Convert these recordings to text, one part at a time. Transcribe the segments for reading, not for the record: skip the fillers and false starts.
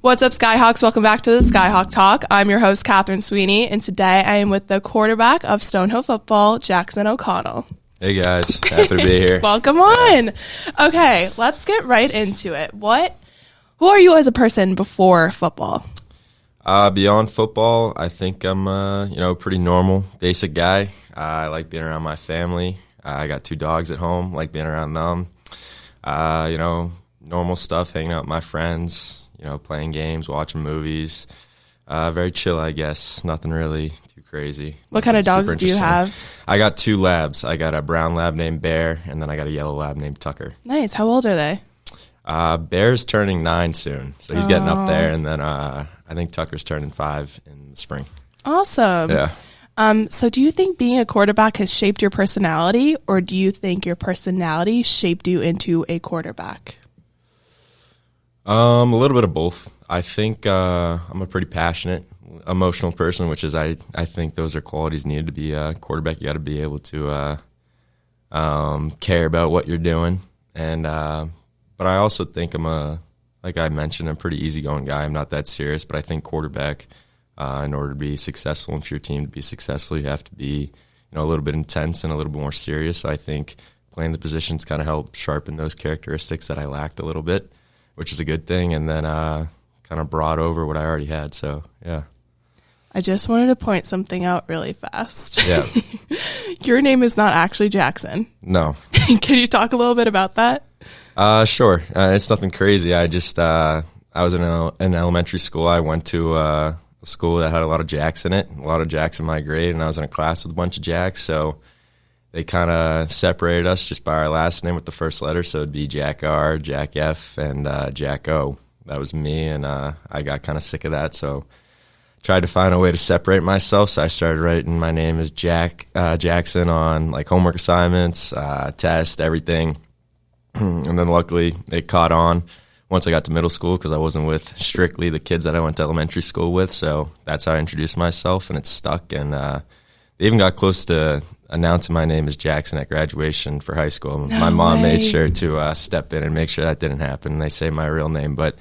What's up, Skyhawks? Welcome back to the Skyhawk Talk. I'm your host, Catherine Sweeney, and today I am with the quarterback of Stonehill Football, Jackson O'Connell. Hey guys, happy to be here. Welcome on. Okay, let's get right into it. Who are you as a person before football? Beyond football, I think I'm a pretty normal, basic guy. I like being around my family. I got 2 dogs at home, like being around them. Normal stuff, hanging out with my friends, playing games, watching movies. Very chill, I guess. Nothing really too crazy. What kind of dogs do you have? I got 2 labs. I got a brown lab named Bear, and then I got a yellow lab named Tucker. Nice. How old are they? Bear's turning 9 soon, so he's getting up there, and then I think Tucker's turning 5 in the spring. Awesome. Yeah. So do you think being a quarterback has shaped your personality, or do you think your personality shaped you into a quarterback? A little bit of both. I think I'm a pretty passionate, emotional person, which is I think those are qualities needed to be a quarterback. You got to be able to care about what you're doing, and but I also think like I mentioned, I'm a pretty easygoing guy. I'm not that serious, but I think quarterback, in order to be successful and for your team to be successful, you have to be a little bit intense and a little bit more serious. So I think playing the positions kind of helped sharpen those characteristics that I lacked a little bit, which is a good thing, and then kind of brought over what I already had. So, yeah. I just wanted to point something out really fast. Yeah. Your name is not actually Jackson. No. Can you talk a little bit about that? Sure. It's nothing crazy. I was in an elementary school. I went to a school that had a lot of Jacks in it, a lot of Jacks in my grade, and I was in a class with a bunch of Jacks, so they kind of separated us just by our last name with the first letter, so it'd be Jack R, Jack F, and Jack O. That was me, and I got kind of sick of that, so tried to find a way to separate myself, so I started writing my name as Jackson on like homework assignments, tests, everything, and then luckily it caught on once I got to middle school because I wasn't with strictly the kids that I went to elementary school with, so that's how I introduced myself, and it stuck, and they even got close to announcing my name as Jackson at graduation for high school. My mom made sure to step in and make sure that didn't happen. They say my real name. But,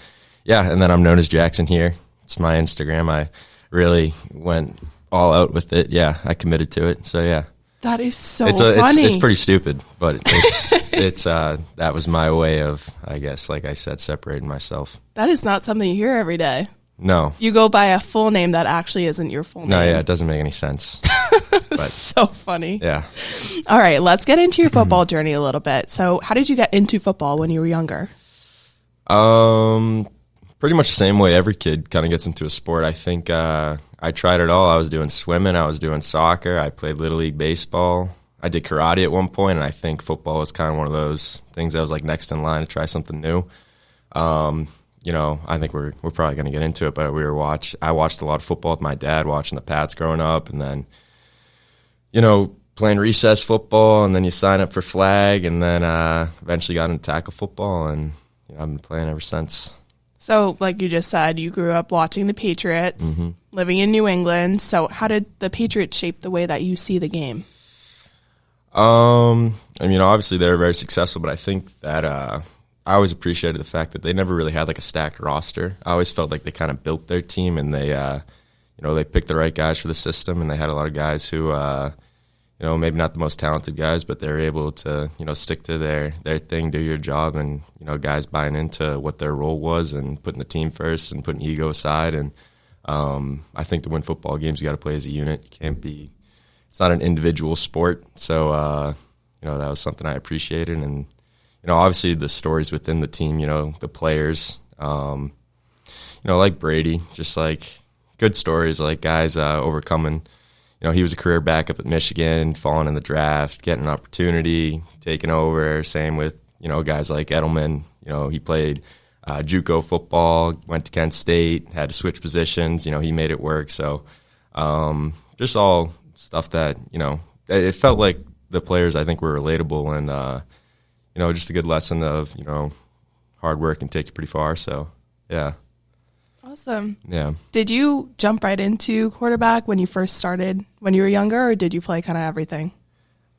yeah, and then I'm known as Jackson here. It's my Instagram. I really went all out with it. Yeah, I committed to it. So, yeah. That is so funny. It's pretty stupid, but it's that was my way of, I guess, like I said, separating myself. That is not something you hear every day. No. You go by a full name that actually isn't your full name. No, yeah, it doesn't make any sense. But, so funny. Yeah. All right, let's get into your football journey a little bit. So how did you get into football when you were younger? Pretty much the same way every kid kind of gets into a sport. I think I tried it all. I was doing swimming. I was doing soccer. I played Little League baseball. I did karate at one point, and I think football was kind of one of those things that was like next in line to try something new. I think we're probably going to get into it, but I watched a lot of football with my dad, watching the Pats growing up, and then, playing recess football, and then you sign up for flag, and then eventually got into tackle football, and I've been playing ever since. So, like you just said, you grew up watching the Patriots, living in New England. So how did the Patriots shape the way that you see the game? Obviously they were very successful, but I think that I always appreciated the fact that they never really had like a stacked roster. I always felt like they kind of built their team, and they, they picked the right guys for the system, and they had a lot of guys who, maybe not the most talented guys, but they're able to, stick to their thing, do your job, and, guys buying into what their role was and putting the team first and putting ego aside. And I think to win football games, you got to play as a unit. It's not an individual sport. So, that was something I appreciated. And, obviously the stories within the team, the players, like Brady, just like good stories, like guys overcoming. He was a career backup at Michigan, falling in the draft, getting an opportunity, taking over. Same with, guys like Edelman. He played JUCO football, went to Kent State, had to switch positions. He made it work. So just all stuff that, it felt like the players, I think, were relatable and, just a good lesson of, hard work can take you pretty far. So, yeah. Awesome. Yeah. Did you jump right into quarterback when you first started when you were younger, or did you play kind of everything?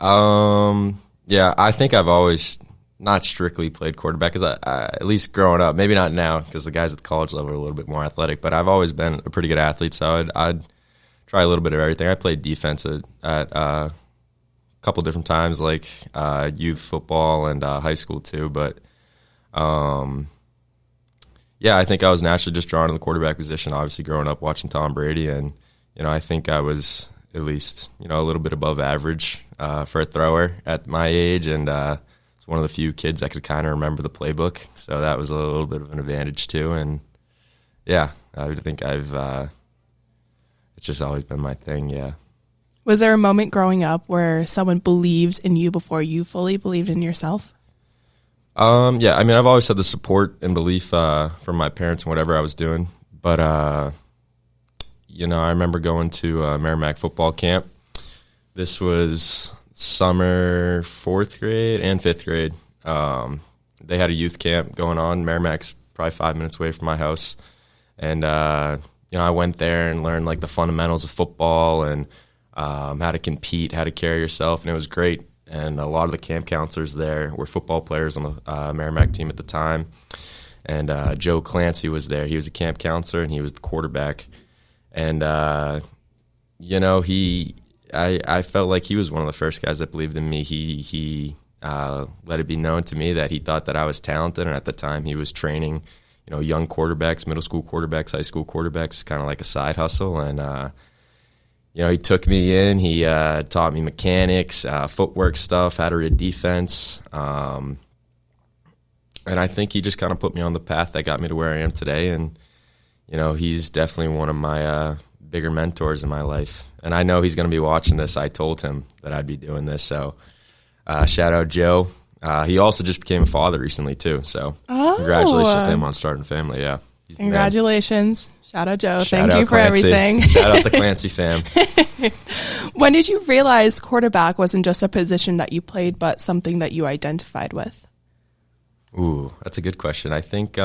Yeah, I think I've always not strictly played quarterback, because I at least growing up, maybe not now because the guys at the college level are a little bit more athletic, but I've always been a pretty good athlete, so I'd try a little bit of everything. I played defense at a couple different times, like youth football and high school too, but yeah, I think I was naturally just drawn to the quarterback position, obviously growing up watching Tom Brady, and I think I was at least a little bit above average for a thrower at my age, and one of the few kids that could kind of remember the playbook, so that was a little bit of an advantage too. And yeah, I think it's just always been my thing. Yeah. Was there a moment growing up where someone believed in you before you fully believed in yourself? Yeah, I mean, I've always had the support and belief from my parents in whatever I was doing, but I remember going to Merrimack football camp. This was summer 4th grade and 5th grade. They had a youth camp going on. Merrimack's probably 5 minutes away from my house. And, I went there and learned like the fundamentals of football and how to compete, how to carry yourself. And it was great. And a lot of the camp counselors there were football players on the Merrimack team at the time. And Joe Clancy was there. He was a camp counselor and he was the quarterback. And, I felt like he was one of the first guys that believed in me. He let it be known to me that he thought that I was talented, and at the time he was training, young quarterbacks, middle school quarterbacks, high school quarterbacks, kind of like a side hustle. And he took me in. He taught me mechanics, footwork stuff, how to read defense, and I think he just kind of put me on the path that got me to where I am today. And he's definitely one of my bigger mentors in my life. And I know he's going to be watching this. I told him that I'd be doing this. So shout out Joe. He also just became a father recently too. So congratulations to him on starting a family. Yeah. Congratulations. Shout out Joe. Thank you for Clancy. everything. Shout out the Clancy fam. When did you realize quarterback wasn't just a position that you played, but something that you identified with? Ooh, that's a good question. I think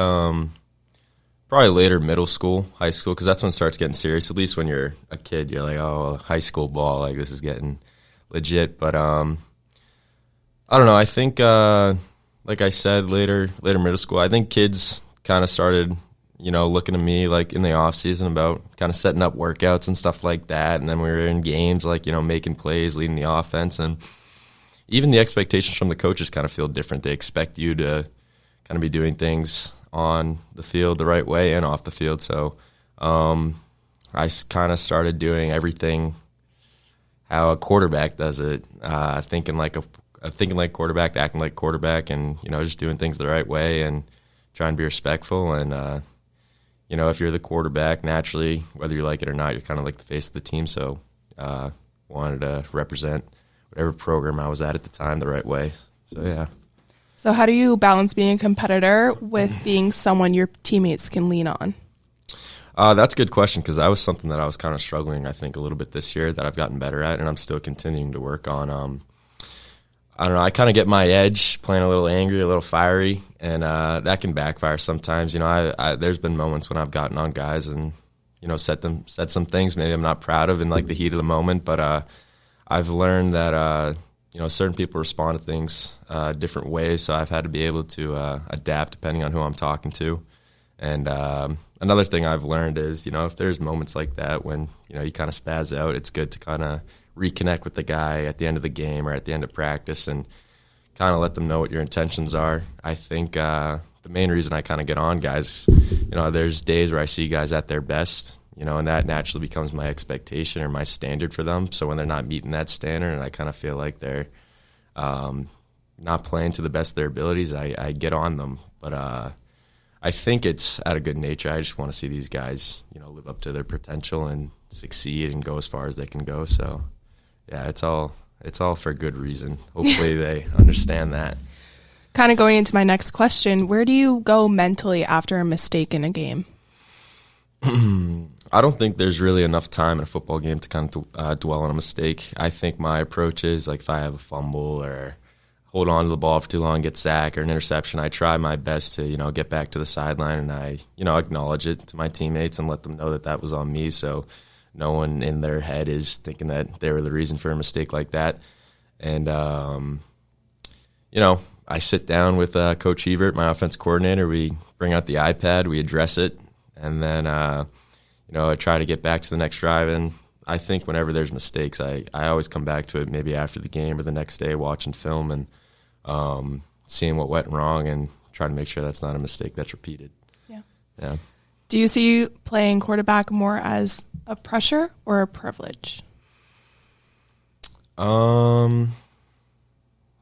probably later middle school, high school, because that's when it starts getting serious. At least when you're a kid, you're like, oh, high school ball, like this is getting legit. But I don't know. I think, like I said, later middle school, I think kids kind of started, looking at me like in the off season about kind of setting up workouts and stuff like that. And then we were in games like, making plays, leading the offense. And even the expectations from the coaches kind of feel different. They expect you to kind of be doing things on the field the right way and off the field. So I kind of started doing everything how a quarterback does it, thinking like quarterback, acting like quarterback, and just doing things the right way and trying to be respectful. And if you're the quarterback, naturally, whether you like it or not, you're kind of like the face of the team. So wanted to represent whatever program I was at the time the right way. So yeah. So how do you balance being a competitor with being someone your teammates can lean on? That's a good question, because that was something that I was kind of struggling, I think, a little bit this year that I've gotten better at, and I'm still continuing to work on. I don't know, I kind of get my edge playing a little angry, a little fiery, and that can backfire sometimes. There's been moments when I've gotten on guys and, said some things maybe I'm not proud of in like the heat of the moment, but I've learned that certain people respond to things different ways, so I've had to be able to adapt depending on who I'm talking to. And another thing I've learned is, if there's moments like that when, you kind of spaz out, it's good to kind of reconnect with the guy at the end of the game or at the end of practice and kind of let them know what your intentions are. I think the main reason I kind of get on guys, there's days where I see guys at their best, and that naturally becomes my expectation or my standard for them. So when they're not meeting that standard and I kind of feel like they're not playing to the best of their abilities, I get on them. But I think it's out of good nature. I just want to see these guys, live up to their potential and succeed and go as far as they can go. So, yeah, it's all for good reason. Hopefully they understand that. Kind of going into my next question, where do you go mentally after a mistake in a game? I don't think there's really enough time in a football game to kind of dwell on a mistake. I think my approach is, like, if I have a fumble or hold on to the ball for too long, get sacked or an interception, I try my best to, get back to the sideline and I, acknowledge it to my teammates and let them know that that was on me. So no one in their head is thinking that they were the reason for a mistake like that. And, I sit down with Coach Hebert, my offense coordinator. We bring out the iPad, we address it, and then, I try to get back to the next drive. And I think whenever there's mistakes, I always come back to it maybe after the game or the next day watching film and seeing what went wrong and try to make sure that's not a mistake that's repeated. Yeah. Do you see playing quarterback more as a pressure or a privilege? That's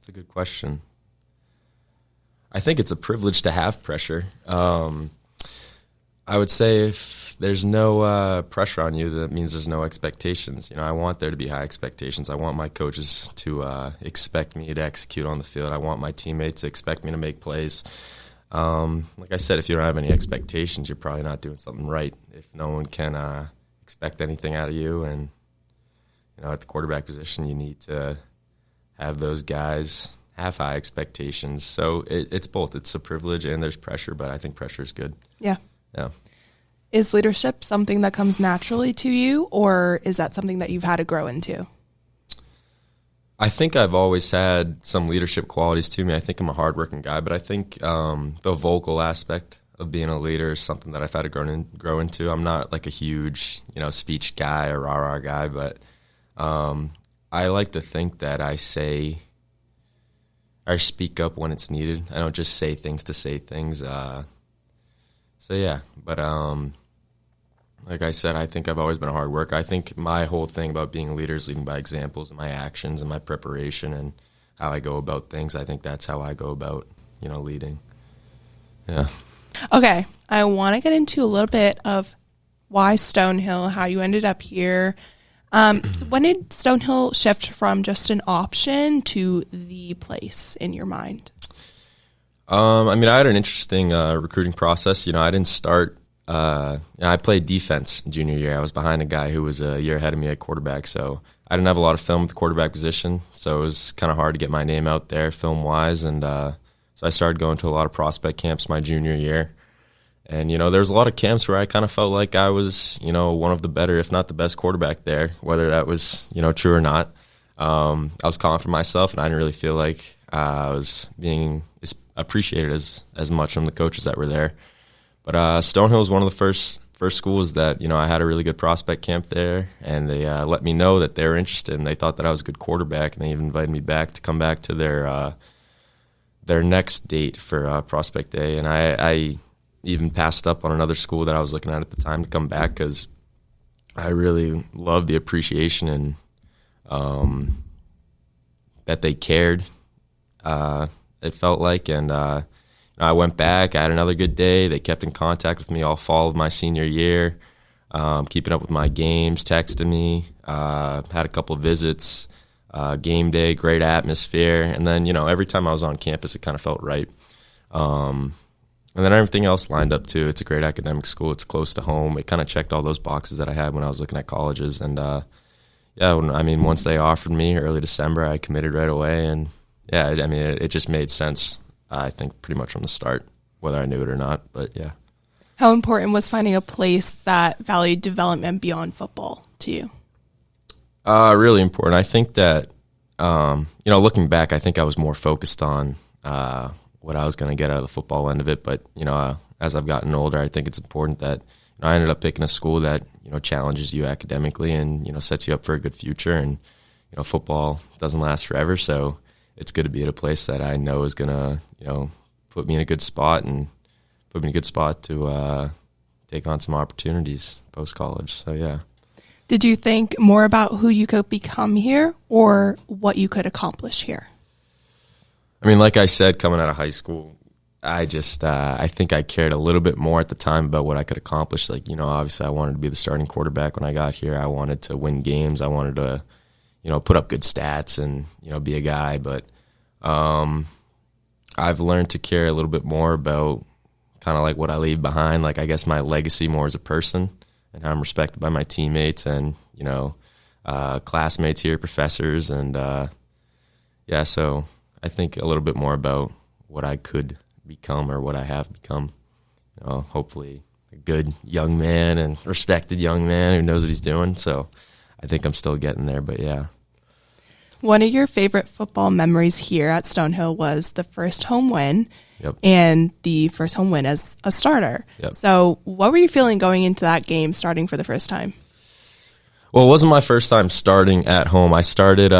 a good question. I think it's a privilege to have pressure. I would say if there's no pressure on you, that means there's no expectations. I want there to be high expectations. I want my coaches to expect me to execute on the field. I want my teammates to expect me to make plays. Like I said, if you don't have any expectations, you're probably not doing something right. If no one can expect anything out of you, and at the quarterback position, you need to have those guys have high expectations. So it's both. It's a privilege and there's pressure, but I think pressure is good. Yeah. Yeah. Is leadership something that comes naturally to you, or is that something that you've had to grow into? I think I've always had some leadership qualities to me. I think I'm a hardworking guy, but I think the vocal aspect of being a leader is something that I've had to grow into. I'm not like a huge, speech guy or rah-rah guy, but I like to think that I speak up when it's needed. I don't just say things to say things. So yeah, but like I said, I think I've always been a hard worker. I think my whole thing about being a leader is leading by examples and my actions and my preparation and how I go about things. I think that's how I go about, leading. Yeah. Okay, I want to get into a little bit of why Stonehill, how you ended up here. So when did Stonehill shift from just an option to the place in your mind? I had an interesting recruiting process. I didn't start. I played defense junior year. I was behind a guy who was a year ahead of me at quarterback, so I didn't have a lot of film at the quarterback position, so it was kind of hard to get my name out there film-wise, and so I started going to a lot of prospect camps my junior year. And, there's a lot of camps where I kind of felt like I was, one of the better, if not the best quarterback there, whether that was, true or not. I was confident in myself, and I didn't really feel like I was being appreciated as much from the coaches that were there. But Stonehill was one of the first schools that, I had a really good prospect camp there, and they let me know that they were interested, and they thought that I was a good quarterback, and they even invited me back to come back to their next date for prospect day. And I even passed up on another school that I was looking at the time to come back because I really loved the appreciation and that they cared, it felt like. And I went back. I had another good day. They kept in contact with me all fall of my senior year, keeping up with my games, texting me, had a couple of visits, game day, great atmosphere. And then, every time I was on campus, it kind of felt right. And then everything else lined up too. It's a great academic school. It's close to home. It kind of checked all those boxes that I had when I was looking at colleges. And once they offered me early December, I committed right away. And yeah, it just made sense. I think pretty much from the start, whether I knew it or not. But yeah. How important was finding a place that valued development beyond football to you? Really important. I think that looking back, I think I was more focused on what I was going to get out of the football end of it. But, as I've gotten older, I think it's important that I ended up picking a school that, challenges you academically and, sets you up for a good future. And, football doesn't last forever. So it's good to be at a place that I know is going to, put me in a good spot and put me in a good spot to take on some opportunities post-college. So, yeah. Did you think more about who you could become here or what you could accomplish here? Like I said, coming out of high school, I just I think I cared a little bit more at the time about what I could accomplish. Obviously I wanted to be the starting quarterback when I got here. I wanted to win games. I wanted to, put up good stats and, be a guy. But I've learned to care a little bit more about kind of like what I leave behind. Like, I guess my legacy more as a person and how I'm respected by my teammates and, classmates here, professors. And, so I think a little bit more about what I could become or what I have become. Hopefully a good young man and respected young man who knows what he's doing. So I think I'm still getting there, but yeah. One of your favorite football memories here at Stonehill was the first home win. Yep. And the first home win as a starter. Yep. So what were you feeling going into that game, starting for the first time? Well, it wasn't my first time starting at home. I started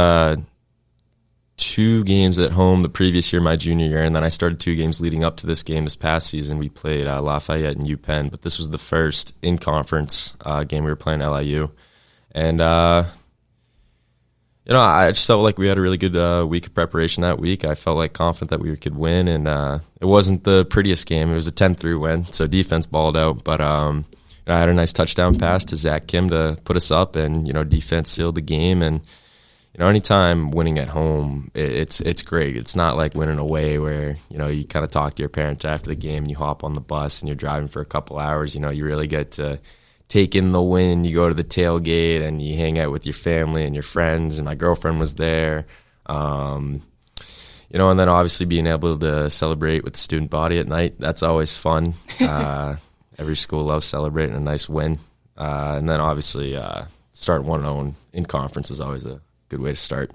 2 games at home the previous year, my junior year, and then I started 2 games leading up to this game this past season. We played Lafayette and UPenn, but this was the first in-conference game we were playing LIU. And, I just felt like we had a really good week of preparation that week. I felt like confident that we could win, and it wasn't the prettiest game. It was a 10-3 win, so defense balled out. But I had a nice touchdown pass to Zach Kim to put us up, and, defense sealed the game. And, anytime winning at home, it's great. It's not like winning away where, you kind of talk to your parents after the game and you hop on the bus and you're driving for a couple hours. You really get to take in the win. You go to the tailgate and you hang out with your family and your friends, and my girlfriend was there. And then obviously being able to celebrate with the student body at night, that's always fun. Every school loves celebrating a nice win. And then obviously start 1-0 in conference is always a good way to start.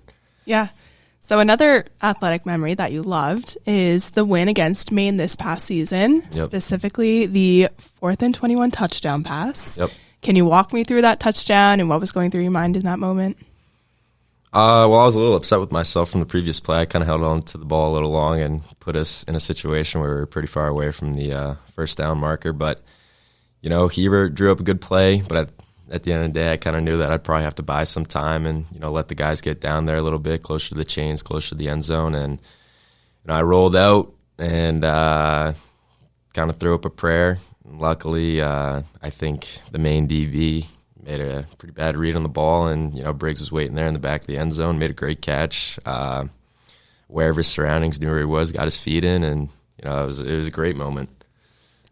Yeah. So another athletic memory that you loved is the win against Maine this past season, specifically the 4th and 21 touchdown pass. Yep. Can you walk me through that touchdown and what was going through your mind in that moment? Well, I was a little upset with myself from the previous play. I kind of held on to the ball a little long and put us in a situation where we were pretty far away from the first down marker. But, Hebert drew up a good play, but at the end of the day, I kind of knew that I'd probably have to buy some time and, let the guys get down there a little bit, closer to the chains, closer to the end zone. And, I rolled out and kind of threw up a prayer. And luckily, I think the main DB made a pretty bad read on the ball, and, Briggs was waiting there in the back of the end zone, made a great catch. Aware of his surroundings, knew where he was, got his feet in, and, it was a great moment.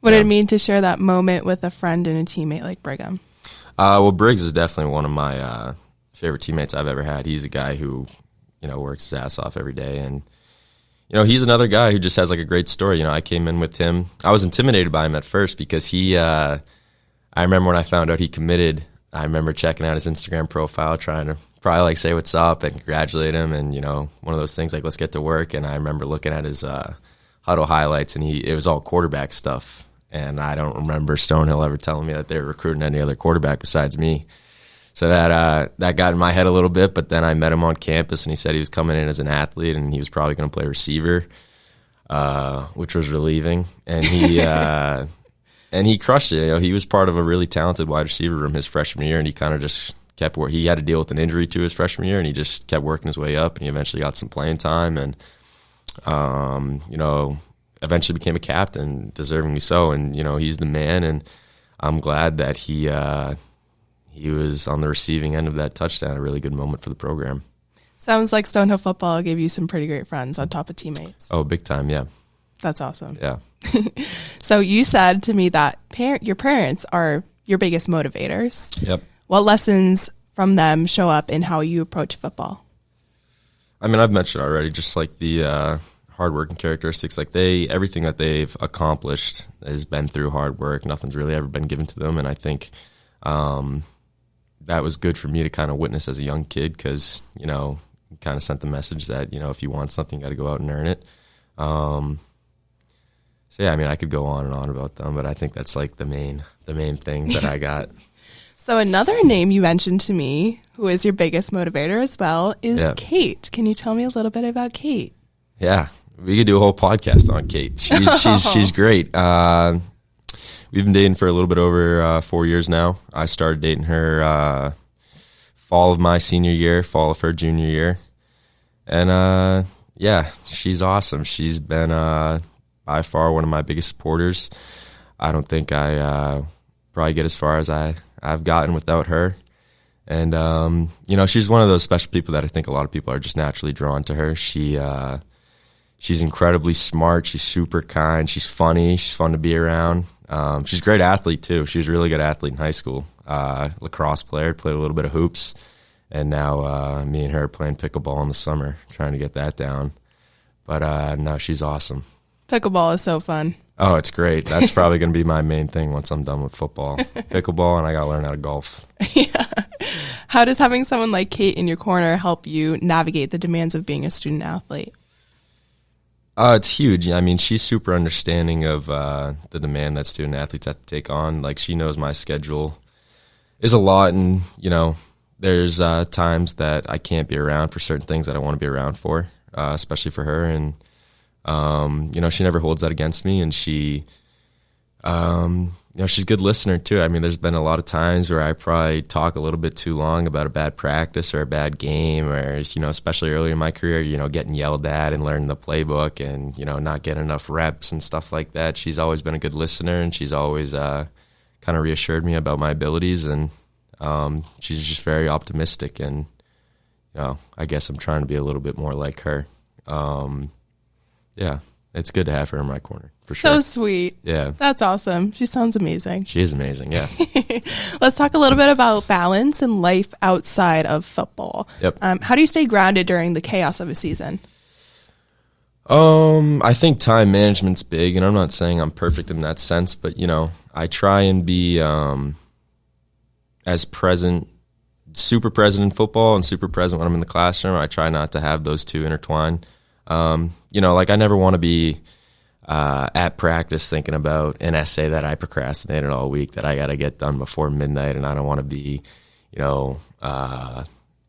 What did it mean to share that moment with a friend and a teammate like Brigham? Well, Briggs is definitely one of my favorite teammates I've ever had. He's a guy who, works his ass off every day. And, he's another guy who just has like a great story. I came in with him. I was intimidated by him at first because I remember when I found out he committed, I remember checking out his Instagram profile, trying to probably like say what's up and congratulate him. And, one of those things like, let's get to work. And I remember looking at his huddle highlights, and it was all quarterback stuff. And I don't remember Stonehill ever telling me that they were recruiting any other quarterback besides me. So that got in my head a little bit, but then I met him on campus, and he said he was coming in as an athlete, and he was probably going to play receiver, which was relieving. And he and he crushed it. He was part of a really talented wide receiver room his freshman year, and he kind of just kept working. He had to deal with an injury to his freshman year, and he just kept working his way up, and he eventually got some playing time, and eventually became a captain, deservingly so. And, he's the man, and I'm glad that he was on the receiving end of that touchdown, a really good moment for the program. Sounds like Stonehill Football gave you some pretty great friends on top of teammates. Oh, big time, yeah. That's awesome. Yeah. So you said to me that your parents are your biggest motivators. Yep. What lessons from them show up in how you approach football? I mean, I've mentioned already, just like the hardworking characteristics. Like everything that they've accomplished has been through hard work. Nothing's really ever been given to them, and I think that was good for me to kind of witness as a young kid, because kind of sent the message that if you want something, you got to go out and earn it. So yeah, I mean, I could go on and on about them, but I think that's like the main thing that I got. So another name you mentioned to me, who is your biggest motivator as well, is Kate. Can you tell me a little bit about Kate? Yeah, we could do a whole podcast on Kate. She's great. We've been dating for a little bit over 4 years now. I started dating her fall of my senior year, fall of her junior year. And yeah, she's awesome. She's been by far one of my biggest supporters. I don't think I probably get as far as I've gotten without her. And, she's one of those special people that I think a lot of people are just naturally drawn to her. She's incredibly smart. She's super kind. She's funny. She's fun to be around. She's a great athlete, too. She was a really good athlete in high school. Lacrosse player, played a little bit of hoops. And now me and her are playing pickleball in the summer, trying to get that down. But no, she's awesome. Pickleball is so fun. Oh, it's great. That's probably going to be my main thing once I'm done with football. Pickleball, and I got to learn how to golf. Yeah. How does having someone like Kate in your corner help you navigate the demands of being a student athlete? It's huge. I mean, she's super understanding of the demand that student athletes have to take on. Like, she knows my schedule is a lot, and, there's times that I can't be around for certain things that I want to be around for, especially for her. And, she never holds that against me, and she, she's a good listener too. I mean, there's been a lot of times where I probably talk a little bit too long about a bad practice or a bad game, or, especially early in my career, getting yelled at and learning the playbook and, not getting enough reps and stuff like that. She's always been a good listener, and she's always kind of reassured me about my abilities, and she's just very optimistic, and, I guess I'm trying to be a little bit more like her. Yeah, it's good to have her in my corner, for sure. So sweet. Yeah. That's awesome. She sounds amazing. She is amazing, yeah. Let's talk a little bit about balance and life outside of football. Yep. How do you stay grounded during the chaos of a season? I think time management's big, and I'm not saying I'm perfect in that sense, but, I try and be as present, super present in football and super present when I'm in the classroom. I try not to have those two intertwine. I never want to be at practice thinking about an essay that I procrastinated all week that I got to get done before midnight, and I don't want to be,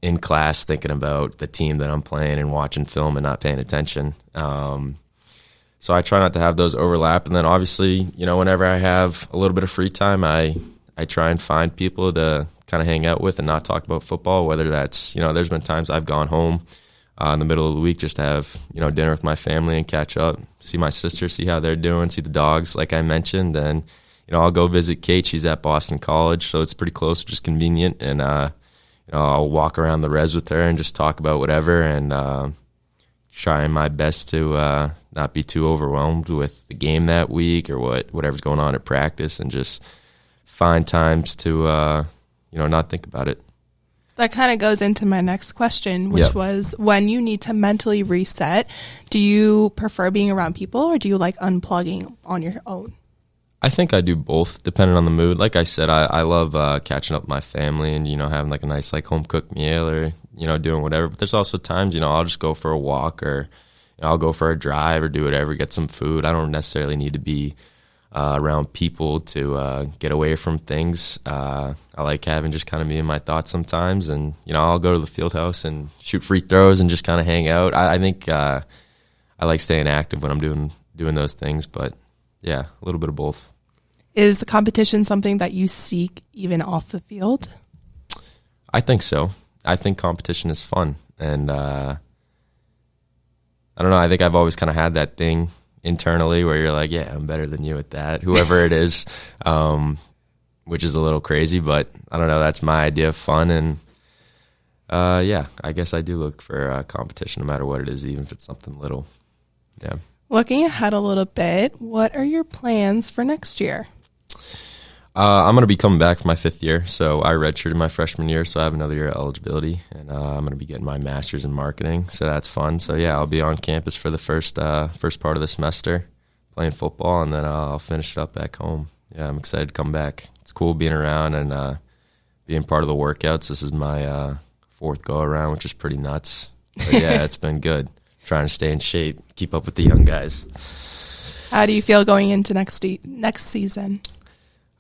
in class thinking about the team that I'm playing and watching film and not paying attention. So I try not to have those overlap, and then obviously, whenever I have a little bit of free time, I try and find people to kind of hang out with and not talk about football, whether that's, there's been times I've gone home in the middle of the week just to have, dinner with my family and catch up, see my sister, see how they're doing, see the dogs, like I mentioned. And, I'll go visit Kate. She's at Boston College, so it's pretty close, just convenient. And, I'll walk around the res with her and just talk about whatever, and trying my best to not be too overwhelmed with the game that week or whatever's going on at practice, and just find times to, not think about it. That kind of goes into my next question, which was, when you need to mentally reset, do you prefer being around people, or do you like unplugging on your own? I think I do both, depending on the mood. Like I said, I love catching up with my family and, having like a nice like home cooked meal, or, doing whatever. But there's also times, I'll just go for a walk, or I'll go for a drive or do whatever, get some food. I don't necessarily need to be around people to get away from things. I like having just kind of me and my thoughts sometimes, and I'll go to the field house and shoot free throws and just kind of hang out. I think I like staying active when I'm doing those things, but yeah, a little bit of both. Is the competition something that you seek even off the field? I think so. I think competition is fun, and I don't know, I think I've always kind of had that thing internally where you're like, yeah, I'm better than you at that, whoever it is, which is a little crazy, but I don't know, that's my idea of fun. And yeah, I guess I do look for competition no matter what it is, even if it's something little. Yeah. Looking ahead a little bit, what are your plans for next year? I'm going to be coming back for my 5th year, so I redshirted my freshman year, so I have another year of eligibility, and I'm going to be getting my master's in marketing, so that's fun. So yeah, I'll be on campus for the first part of the semester, playing football, and then I'll finish it up back home. Yeah, I'm excited to come back. It's cool being around and being part of the workouts. This is my 4th go-around, which is pretty nuts. But yeah, it's been good. Trying to stay in shape, keep up with the young guys. How do you feel going into next season?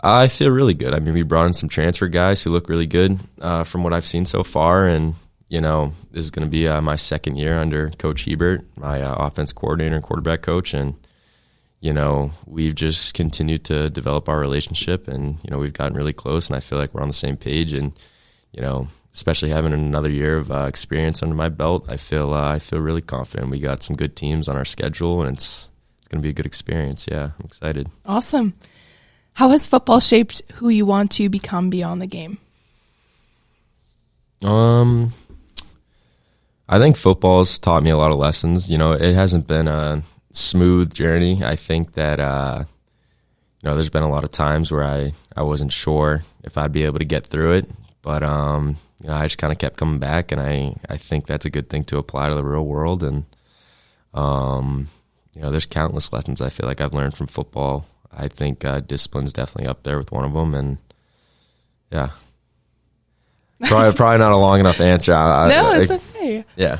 I feel really good. I mean, we brought in some transfer guys who look really good from what I've seen so far. And, this is going to be my 2nd year under Coach Hebert, my offense coordinator and quarterback coach. And, we've just continued to develop our relationship, and, we've gotten really close, and I feel like we're on the same page. And, especially having another year of experience under my belt, I feel really confident. We got some good teams on our schedule, and it's going to be a good experience. Yeah, I'm excited. Awesome. How has football shaped who you want to become beyond the game? I think football's taught me a lot of lessons. It hasn't been a smooth journey. I think that, there's been a lot of times where I wasn't sure if I'd be able to get through it. But, I just kind of kept coming back, and I think that's a good thing to apply to the real world. And, there's countless lessons I feel like I've learned from football. I think discipline's definitely up there with one of them. And, yeah. Probably not a long enough answer. No, it's okay. Yeah.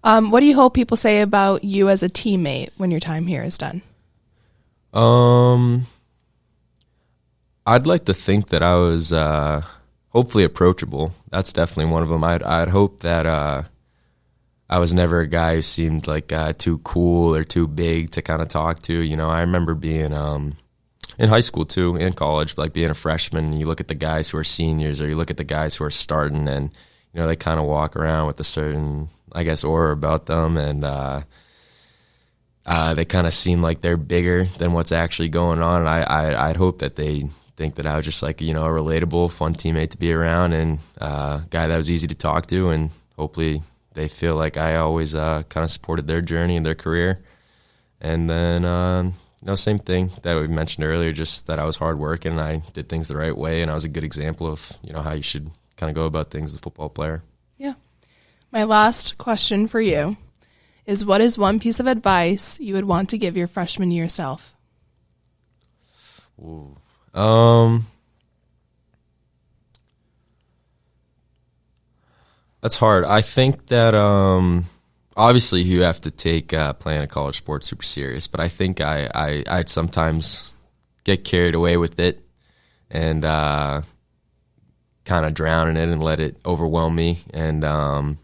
What do you hope people say about you as a teammate when your time here is done? I'd like to think that I was hopefully approachable. That's definitely one of them. I'd hope that I was never a guy who seemed like too cool or too big to kind of talk to. You know, I remember being in high school too, in college, like being a freshman, and you look at the guys who are seniors or you look at the guys who are starting, and you know, they kind of walk around with a certain, I guess, aura about them, and they kind of seem like they're bigger than what's actually going on. And I'd hope that they think that I was just like, you know, a relatable, fun teammate to be around, and a guy that was easy to talk to, and hopefully they feel like I always kind of supported their journey and their career. And then, same thing that we mentioned earlier, just that I was hardworking and I did things the right way, and I was a good example of, you know, how you should kind of go about things as a football player. Yeah. My last question for you is, what is one piece of advice you would want to give your freshman year self? Ooh. That's hard. I think that obviously you have to take playing a college sport super serious, but I think I'd sometimes get carried away with it and kind of drown in it and let it overwhelm me. And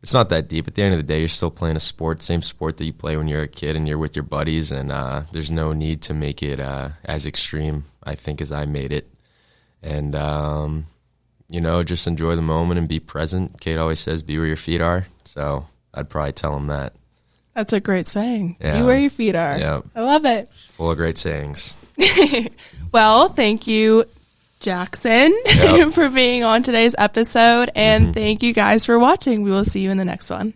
it's not that deep. At the end of the day, you're still playing a sport, same sport that you play when you're a kid and you're with your buddies, and there's no need to make it as extreme, I think, as I made it. And you know, just enjoy the moment and be present. Kate always says, be where your feet are. So I'd probably tell him that. That's a great saying. Yeah. Be where your feet are. Yeah. I love it. Full of great sayings. Well, thank you, Jackson, Yep. for being on today's episode. And thank you guys for watching. We will see you in the next one.